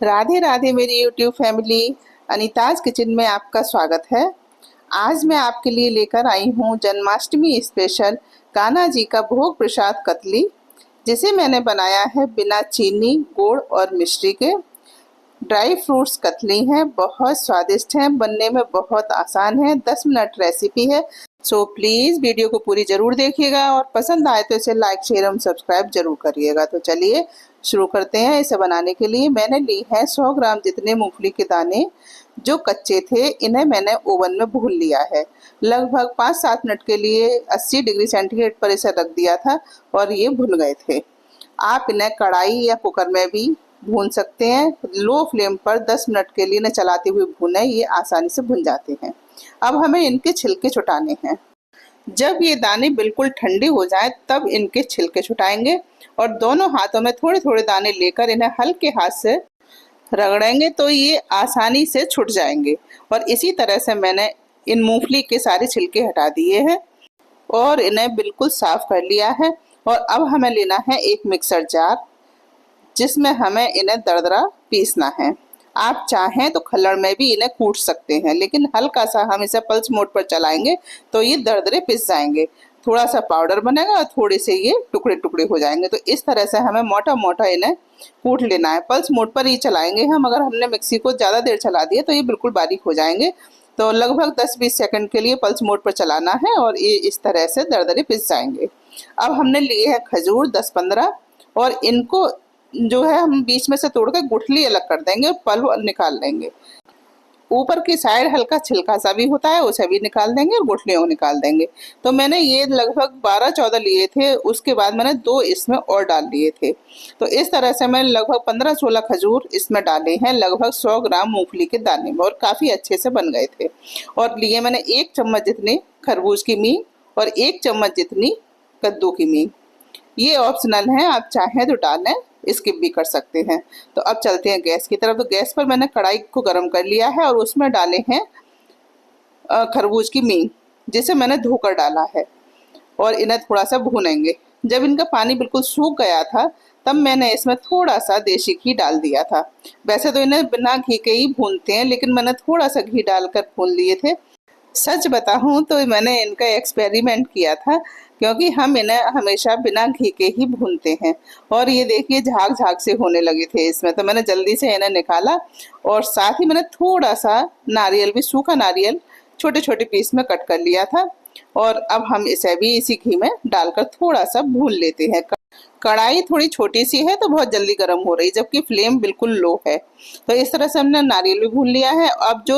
राधे राधे मेरी YouTube family. अनीताज kitchen में आपका स्वागत है। आज मैं आपके लिए लेकर आई हूँ जन्माष्टमी स्पेशल कान्हा जी का भोग प्रसाद कतली, जिसे मैंने बनाया है बिना चीनी, गुड़ और मिश्री के। ड्राई फ्रूट्स कतली हैं, बहुत स्वादिष्ट हैं, बनने में बहुत आसान है, 10 मिनट रेसिपी है। सो प्लीज़ वीडियो को पूरी ज़रूर देखिएगा और पसंद आए तो इसे लाइक, शेयर और सब्सक्राइब जरूर करिएगा। तो चलिए शुरू करते हैं। इसे बनाने के लिए मैंने ली है 100 ग्राम जितने मूंगफली के दाने जो कच्चे थे। इन्हें मैंने ओवन में भून लिया है। लगभग 5-7 मिनट के लिए 80 डिग्री सेंटीग्रेड पर इसे रख दिया था और ये भुन गए थे। आप इन्हें कढ़ाई या कुकर में भी भून सकते हैं। लो फ्लेम पर 10 मिनट के लिए इन्हें चलाते हुए भूनें, ये आसानी से भुन जाते हैं। अब हमें इनके छिलके छुटाने हैं। जब ये दाने बिल्कुल ठंडे हो जाए तब इनके छिलके छुटाएंगे और दोनों हाथों में थोड़े थोड़े दाने लेकर इन्हें हल्के हाथ से रगड़ेंगे तो ये आसानी से छुट जाएंगे। और इसी तरह से मैंने इन मूंगफली के सारे छिलके हटा दिए हैं और इन्हें बिल्कुल साफ कर लिया है। और अब हमें लेना है एक मिक्सर जार, जिसमें हमें इन्हें दरदरा पीसना है। आप चाहें तो खल्लड़ में भी इन्हें कूट सकते हैं, लेकिन हल्का सा हम इसे पल्स मोड पर चलाएंगे तो ये दरदरे पिस जाएंगे। थोड़ा सा पाउडर बनेगा और थोड़े से ये टुकड़े टुकड़े हो जाएंगे। तो इस तरह से हमें मोटा मोटा इन्हें कूट लेना है। पल्स मोड पर ही चलाएंगे हम। अगर हमने मिक्सी को ज़्यादा देर चला दिया तो ये बिल्कुल बारीक हो जाएंगे। तो लगभग 10-20 सेकंड के लिए पल्स मोड पर चलाना है और ये इस तरह से दरदरे पिस जाएंगे। अब हमने लिए हैं खजूर 10-15 और इनको जो है हम बीच में से तोड़कर गुठली अलग कर देंगे और पल्प निकाल लेंगे। ऊपर की साइड हल्का छिलका सा भी होता है, उसे भी निकाल देंगे और गुठलियों को निकाल देंगे। तो मैंने ये लगभग 12-14 लिए थे, उसके बाद मैंने 2 इसमें और डाल लिए थे। तो इस तरह से मैंने लगभग 15-16 खजूर इसमें डाले हैं, लगभग 100 ग्राम मूंगफली के दाने में, और काफ़ी अच्छे से बन गए थे। और लिए मैंने 1 चम्मच जितनी खरबूज की मींग और 1 चम्मच जितनी कद्दू की मींग। ये ऑप्शनल है, आप चाहें तो डालें, स्किप भी कर सकते हैं। तो अब चलते हैं गैस की तरफ। तो गैस पर मैंने कढ़ाई को गर्म कर लिया है और उसमें डाले हैं खरबूज की मींग, जिसे मैंने धोकर डाला है, और इन्हें थोड़ा सा भूनेंगे। जब इनका पानी बिल्कुल सूख गया था तब मैंने इसमें थोड़ा सा देसी घी डाल दिया था। वैसे तो इन्हें बिना घी के ही भूनते हैं, लेकिन मैंने थोड़ा सा घी डालकर भून लिए थे। सच बताऊं तो मैंने इनका एक्सपेरिमेंट किया था, क्योंकि हम इन्हें हमेशा बिना घी के ही भूनते हैं। और ये देखिए झाग झाग से होने लगे थे इसमें, तो मैंने जल्दी से इन्हें निकाला। और साथ ही मैंने थोड़ा सा नारियल भी, सूखा नारियल छोटे छोटे पीस में कट कर लिया था। और अब हम इसे भी इसी घी में डालकर थोड़ा सा भून लेते हैं। कढ़ाई थोड़ी छोटी सी है तो बहुत जल्दी गर्म हो रही, जबकि फ्लेम बिल्कुल लो है। तो इस तरह से हमने नारियल भी भून लिया है। अब जो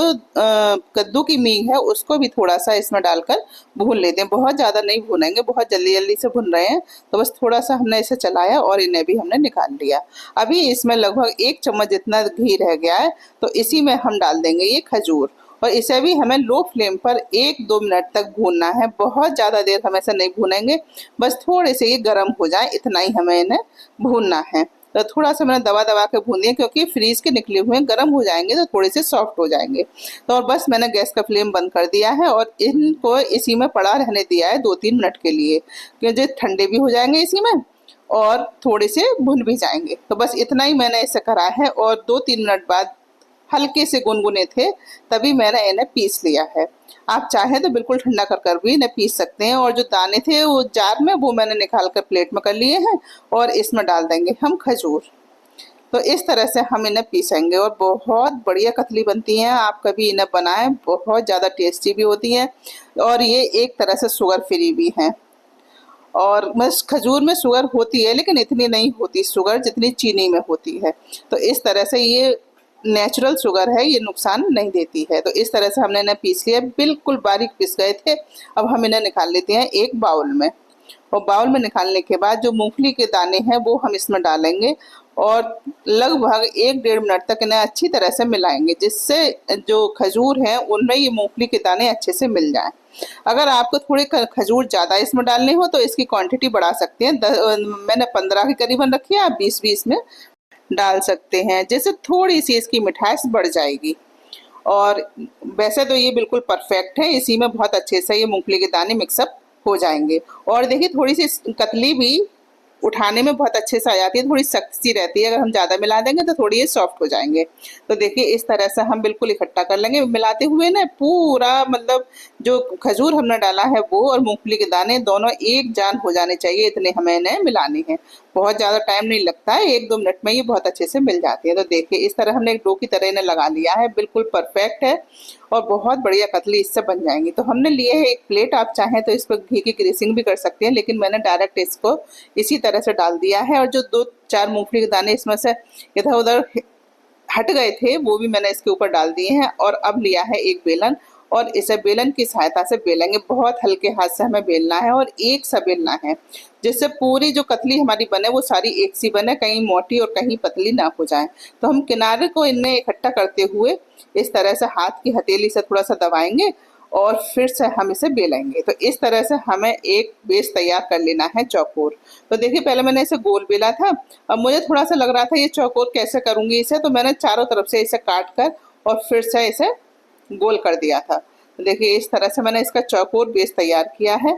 कद्दू की मींग है उसको भी थोड़ा सा इसमें डालकर भून लेते हैं। बहुत ज़्यादा नहीं भूनेंगे, बहुत जल्दी जल्दी से भून रहे हैं, तो बस थोड़ा सा हमने इसे चलाया और इन्हें भी हमने निकाल लिया। अभी इसमें लगभग 1 चम्मच जितना घी रह गया है, तो इसी में हम डाल देंगे ये खजूर, और इसे भी हमें लो फ्लेम पर 1-2 मिनट तक भूनना है। बहुत ज़्यादा देर हम ऐसा नहीं भूनेंगे, बस थोड़े से ये गर्म हो जाए, इतना ही हमें इन्हें भूनना है। तो थोड़ा सा मैंने दबा दबा के भून दिया, क्योंकि फ्रीज के निकले हुए गर्म हो जाएंगे तो थोड़े से सॉफ्ट हो जाएंगे। तो और बस मैंने गैस का फ्लेम बंद कर दिया है और इनको इसी में पड़ा रहने दिया है 2-3 मिनट के लिए, क्योंकि ठंडे भी हो जाएंगे इसी में और थोड़े से भुन भी जाएंगे। तो बस इतना ही मैंने इसे करा है। और 2-3 मिनट बाद हल्के से गुनगुने थे, तभी मैंने इन्हें पीस लिया है। आप चाहें तो बिल्कुल ठंडा कर कर भी इन्हें पीस सकते हैं। और जो दाने थे वो जार में, वो मैंने निकाल कर प्लेट में कर लिए हैं और इसमें डाल देंगे हम खजूर। तो इस तरह से हम इन्हें पीसेंगे और बहुत बढ़िया कतली बनती हैं। आप कभी इन्हें बनाएं, बहुत ज़्यादा टेस्टी भी होती हैं और ये एक तरह से शुगर फ्री भी हैं। और बस खजूर में शुगर होती है, लेकिन इतनी नहीं होती शुगर जितनी चीनी में होती है। तो इस तरह से ये नेचुरल शुगर है, ये नुकसान नहीं देती है। तो इस तरह से हमने इन्हें पीस लिया, बिल्कुल बारीक पीस गए थे। अब हम इन्हें निकाल लेते हैं एक बाउल में। और बाउल में निकालने के बाद जो मूंगफली के दाने हैं वो हम इसमें डालेंगे और लगभग 1-1.5 मिनट तक इन्हें अच्छी तरह से मिलाएंगे, जिससे जो खजूर हैं उनमें ये मूंगफली के दाने अच्छे से मिल जाएं। अगर आपको थोड़े खजूर ज़्यादा इसमें डालने हो तो इसकी क्वांटिटी बढ़ा सकते हैं। मैंने 15 के करीबन रखी है, आप 20-20 में डाल सकते हैं, जिससे थोड़ी सी इसकी मिठास बढ़ जाएगी। और वैसे तो ये बिल्कुल परफेक्ट है, इसी में बहुत अच्छे से ये मूंगफली के दाने मिक्सअप हो जाएंगे। और देखिए थोड़ी सी कतली भी उठाने में बहुत अच्छे से आ जाती है, थोड़ी सख्त सी रहती है। अगर हम ज़्यादा मिला देंगे तो थोड़ी ये सॉफ्ट हो जाएंगे। तो देखिए इस तरह से हम बिल्कुल इकट्ठा कर लेंगे, मिलाते हुए ना पूरा मतलब जो खजूर हमने डाला है वो और मूंगफली के दाने दोनों एक जान हो जाने चाहिए, इतने हमें इन्हें मिलाने हैं। बहुत ज़्यादा टाइम नहीं लगता है, 1-2 मिनट में ये बहुत अच्छे से मिल जाती है। तो देखिए इस तरह हमने एक डो की तरह इन्हें लगा लिया है, बिल्कुल परफेक्ट है और बहुत बढ़िया कतली इससे बन जाएंगी। तो हमने लिए है एक प्लेट, आप चाहें तो इस पर घी की ग्रीसिंग भी कर सकते हैं, लेकिन मैंने डायरेक्ट इसको इसी तरह से डाल दिया है। और जो 2-4 मूंगफली के दाने इसमें से इधर उधर हट गए थे वो भी मैंने इसके ऊपर डाल दिए हैं। और अब लिया है एक बेलन और इसे बेलन की सहायता से बेलेंगे। बहुत हल्के हाथ से हमें बेलना है और एक सा बेलना है, जिससे पूरी जो कतली हमारी बने वो सारी एक सी बने, कहीं मोटी और कहीं पतली ना हो जाए। तो हम किनारे को इनमें इकट्ठा करते हुए इस तरह से हाथ की हथेली से थोड़ा सा दबाएंगे और फिर से हम इसे बेलेंगे। तो इस तरह से हमें एक बेस तैयार कर लेना है चौकोर। तो देखिए पहले मैंने इसे गोल बेला था, अब मुझे थोड़ा सा लग रहा था ये चौकोर कैसे करूंगी इसे, तो मैंने चारों तरफ से इसे काट कर और फिर से इसे गोल कर दिया था। तो देखिए इस तरह से मैंने इसका चौकोर बेस तैयार किया है।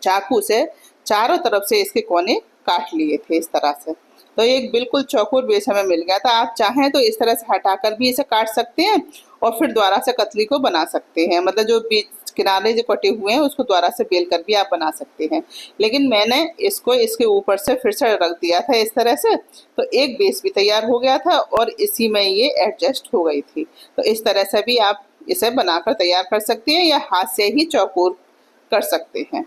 चाकू से चारों तरफ से इसके कोने काट लिए थे इस तरह से। तो एक बिल्कुल चौकोर बेस हमें मिल गया था। आप चाहें तो इस तरह से हटाकर भी इसे काट सकते हैं और फिर दोबारा से कतली को बना सकते हैं, मतलब जो बीच किनारे जो कटे हुए हैं उसको दोबारा से बेल कर भी आप बना सकते हैं। लेकिन मैंने इसको इसके ऊपर से फिर से रख दिया था इस तरह से, तो एक बेस भी तैयार हो गया था और इसी में ये एडजस्ट हो गई थी। तो इस तरह से भी आप इसे बनाकर तैयार कर सकते हैं या हाथ से ही चौकोर कर सकते हैं।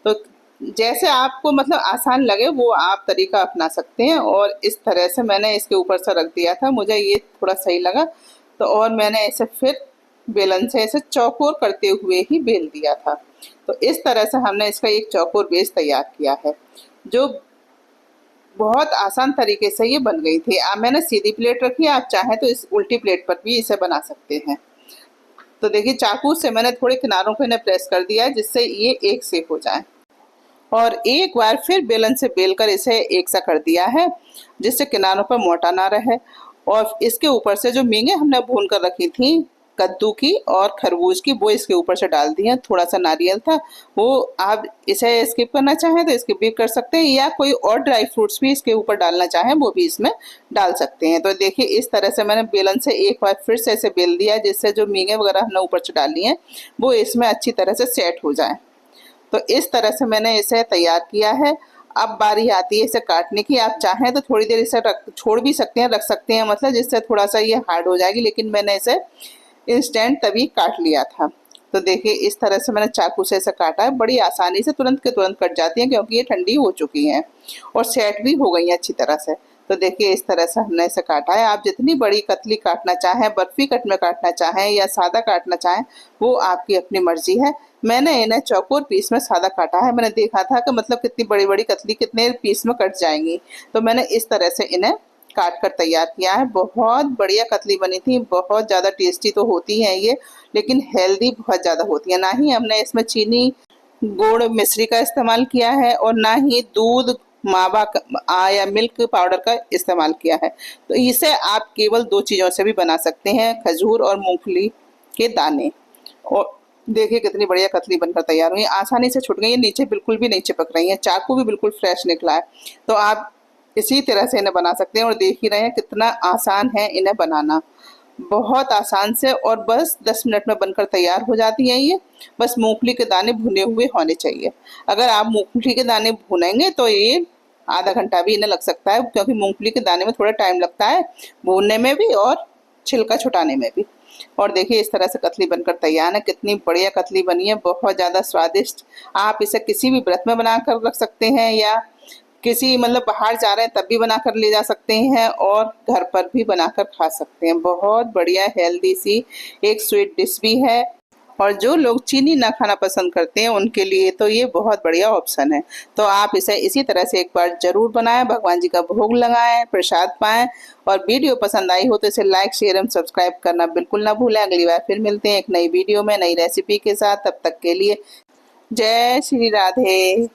तो जैसे आपको मतलब आसान लगे वो आप तरीका अपना सकते हैं। और इस तरह से मैंने इसके ऊपर से रख दिया था, मुझे ये थोड़ा सही लगा। तो और मैंने इसे फिर बेलन से ऐसे चौकोर करते हुए ही बेल दिया था। तो इस तरह से हमने इसका एक चौकोर बेस तैयार किया है, जो बहुत आसान तरीके से ये बन गई थी। मैंने सीधी प्लेट रखी, आप चाहें तो इस उल्टी प्लेट पर भी इसे बना सकते हैं। तो देखिए चाकू से मैंने थोड़े किनारों को इन्हें प्रेस कर दिया है जिससे ये एक से हो जाए, और एक बार फिर बेलन से बेलकर इसे एक सा कर दिया है जिससे किनारों पर मोटा ना रहे। और इसके ऊपर से जो मींगे हमने भून कर रखी थी कद्दू की और खरबूज की, वो इसके ऊपर से डाल दी है। थोड़ा सा नारियल था, वो आप इसे स्किप करना चाहें तो स्किप भी कर सकते हैं, या कोई और ड्राई फ्रूट्स भी इसके ऊपर डालना चाहें वो भी इसमें डाल सकते हैं। तो देखिए इस तरह से मैंने बेलन से एक बार फिर से इसे बेल दिया जिससे जो मींगे वगैरह हमने ऊपर से डाली हैं वो इसमें अच्छी तरह से सेट हो जाए। तो इस तरह से मैंने इसे तैयार किया है। अब बारी आती है इसे काटने की। आप चाहें तो थोड़ी देर इसे छोड़ भी सकते हैं, रख सकते हैं, मतलब जिससे थोड़ा सा ये हार्ड हो जाएगी, लेकिन मैंने इसे इंस्टेंट तभी काट लिया था। तो देखिए इस तरह से मैंने चाकू से इसे काटा है, बड़ी आसानी से तुरंत के तुरंत कट जाती हैं क्योंकि ये ठंडी हो चुकी हैं और सेट भी हो गई हैं अच्छी तरह से। तो देखिए इस तरह से हमने इसे काटा है। आप जितनी बड़ी कतली काटना चाहें, बर्फी कट में काटना चाहें या सादा काटना चाहें, वो आपकी अपनी मर्जी है। मैंने इन्हें चौकोर पीस में सादा काटा है। मैंने देखा था कि मतलब कितनी बड़ी बड़ी कतली कितने पीस में कट जाएंगी, तो मैंने इस तरह से इन्हें काट कर तैयार किया है। बहुत बढ़िया कतली बनी थी, बहुत ज़्यादा टेस्टी तो होती हैं ये, लेकिन हेल्दी बहुत ज़्यादा होती है। ना ही हमने इसमें चीनी गुड़ मिश्री का इस्तेमाल किया है और ना ही दूध मावा या मिल्क पाउडर का इस्तेमाल किया है। तो इसे आप केवल 2 चीज़ों से भी बना सकते हैं, खजूर और मूंगफली के दाने। और देखिए कितनी बढ़िया कतली बनकर तैयार हुई, आसानी से छूट गई है, नीचे बिल्कुल भी नहीं चिपक रही है, चाकू भी बिल्कुल फ्रेश निकला है। तो आप इसी तरह से इन्हें बना सकते हैं और देख ही रहे हैं कितना आसान है इन्हें बनाना, बहुत आसान से, और बस 10 मिनट में बनकर तैयार हो जाती हैं ये। बस मूंगफली के दाने भुने हुए होने चाहिए। अगर आप मूंगफली के दाने भुनेंगे तो ये आधा घंटा भी इन्हें लग सकता है, क्योंकि मूंगफली के दाने में थोड़ा टाइम लगता है भूनने में भी और छिलका छुटाने में भी। और देखिए इस तरह से कतली बनकर तैयार है, कितनी बढ़िया कतली बनी है, बहुत ज़्यादा स्वादिष्ट। आप इसे किसी भी व्रत में बनाकर रख सकते हैं या किसी मतलब बाहर जा रहे हैं तब भी बनाकर ले जा सकते हैं और घर पर भी बनाकर खा सकते हैं। बहुत बढ़िया हेल्दी सी एक स्वीट डिश भी है, और जो लोग चीनी ना खाना पसंद करते हैं उनके लिए तो ये बहुत बढ़िया ऑप्शन है। तो आप इसे इसी तरह से एक बार जरूर बनाएं, भगवान जी का भोग लगाएं, प्रसाद पाएं। और वीडियो पसंद आई हो तो इसे लाइक शेयर एवं सब्सक्राइब करना बिल्कुल ना भूलें। अगली बार फिर मिलते हैं एक नई वीडियो में नई रेसिपी के साथ, तब तक के लिए जय श्री राधे।